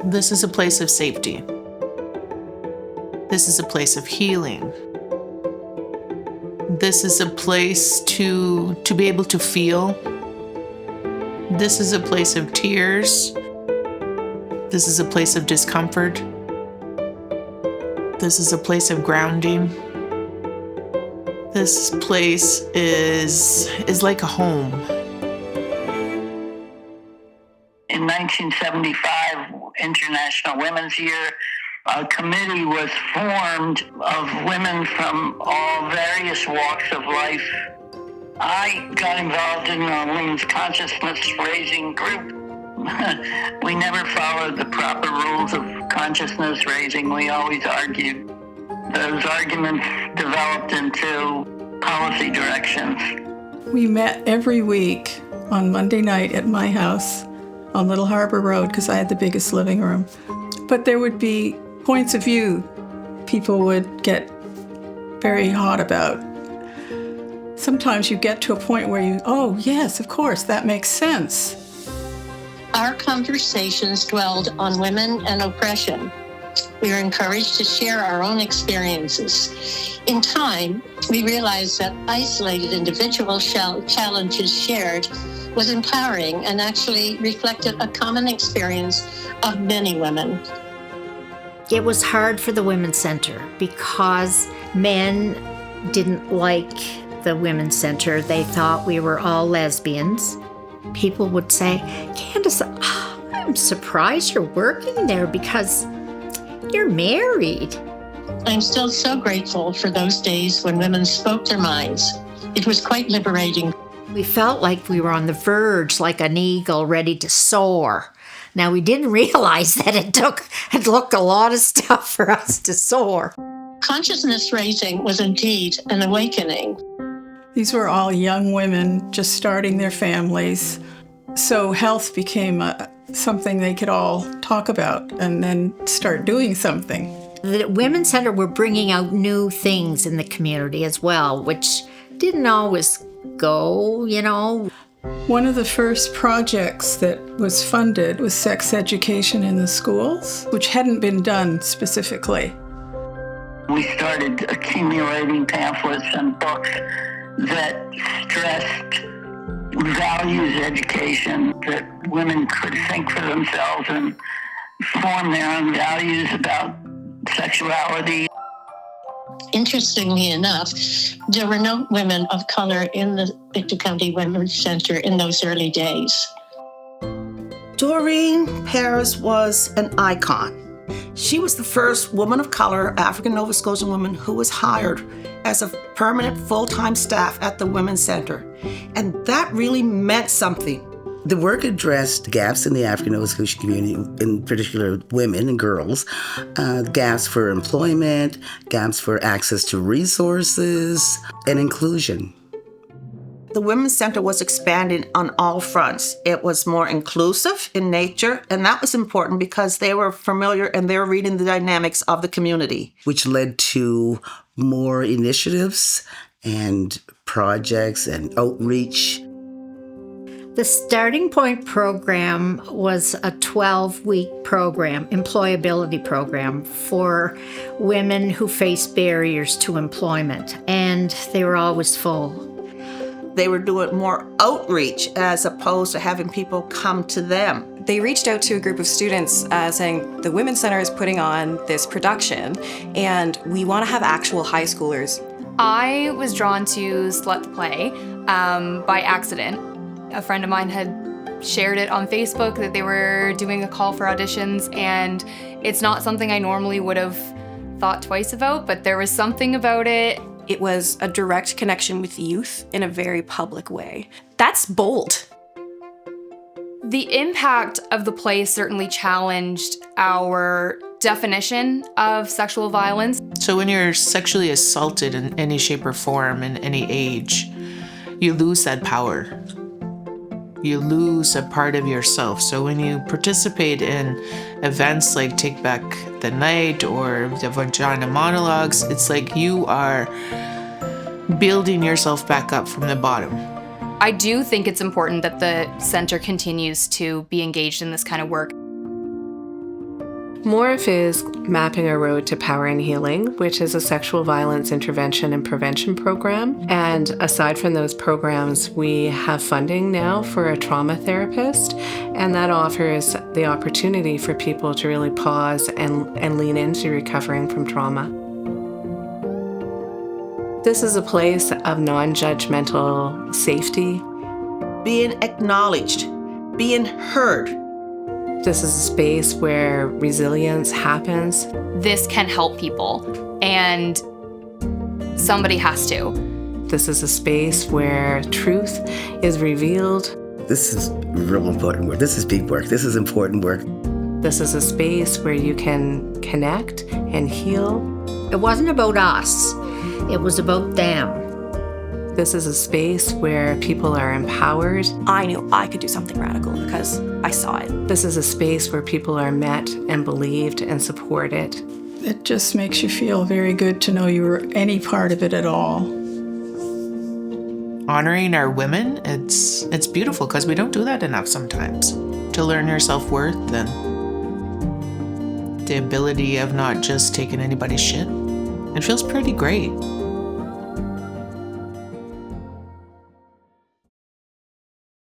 This is a place of safety. This is a place of healing. This is a place to be able to feel. This is a place of tears. This is a place of discomfort. This is a place of grounding. This place is like a home. In 1975, International Women's Year, a committee was formed of women from all various walks of life. I got involved in a women's consciousness raising group. We never followed the proper rules of consciousness raising. We always argued. Those arguments developed into policy directions. We met every week on Monday night at my house on Little Harbor Road because I had the biggest living room. But there would be points of view people would get very hot about. Sometimes you get to a point where oh yes, of course, that makes sense. Our conversations dwelled on women and oppression. We were encouraged to share our own experiences. In time, we realized that isolated individual challenges shared was empowering and actually reflected a common experience of many women. It was hard for the Women's Center because men didn't like the Women's Center. They thought we were all lesbians. People would say, Candace, I'm surprised you're working there because you're married. I'm still so grateful for those days when women spoke their minds. It was quite liberating. We felt like we were on the verge, like an eagle ready to soar. Now, we didn't realize that it took a lot of stuff for us to soar. Consciousness raising was indeed an awakening. These were all young women just starting their families. So health became something they could all talk about and then start doing something. The Women's Center were bringing out new things in the community as well, which didn't always go, One of the first projects that was funded was sex education in the schools, which hadn't been done specifically. We started accumulating pamphlets and books that stressed values education, that women could think for themselves and form their own values about sexuality. Interestingly enough, there were no women of color in the Pictou County Women's Center in those early days. Doreen Paris was an icon. She was the first woman of color, African Nova Scotian woman, who was hired as a permanent full-time staff at the Women's Center. And that really meant something. The work addressed gaps in the African Nova Scotian community, in particular women and girls, gaps for employment, gaps for access to resources, and inclusion. The Women's Center was expanding on all fronts. It was more inclusive in nature, and that was important because they were familiar and they were reading the dynamics of the community. Which led to more initiatives and projects and outreach. The Starting Point program was a 12-week program, employability program for women who face barriers to employment, and they were always full. They were doing more outreach as opposed to having people come to them. They reached out to a group of students saying, the Women's Center is putting on this production and we want to have actual high schoolers. I was drawn to Slut the Play by accident. A friend of mine had shared it on Facebook that they were doing a call for auditions, and it's not something I normally would have thought twice about, but there was something about it. It was a direct connection with youth in a very public way. That's bold. The impact of the play certainly challenged our definition of sexual violence. So when you're sexually assaulted in any shape or form, in any age, you lose that power. You lose a part of yourself. So when you participate in events like Take Back the Night or the Vagina Monologues, it's like you are building yourself back up from the bottom. I do think it's important that the center continues to be engaged in this kind of work. Morph is Mapping a Road to Power and Healing, which is a sexual violence intervention and prevention program. And aside from those programs, we have funding now for a trauma therapist, and that offers the opportunity for people to really pause and lean into recovering from trauma. This is a place of non-judgmental safety. Being acknowledged, being heard. This is a space where resilience happens. This can help people, and somebody has to. This is a space where truth is revealed. This is real important work. This is big work. This is important work. This is a space where you can connect and heal. It wasn't about us, it was about them. This is a space where people are empowered. I knew I could do something radical because I saw it. This is a space where people are met and believed and supported. It just makes you feel very good to know you were any part of it at all. Honoring our women, it's beautiful because we don't do that enough sometimes. To learn your self-worth and the ability of not just taking anybody's shit. It feels pretty great.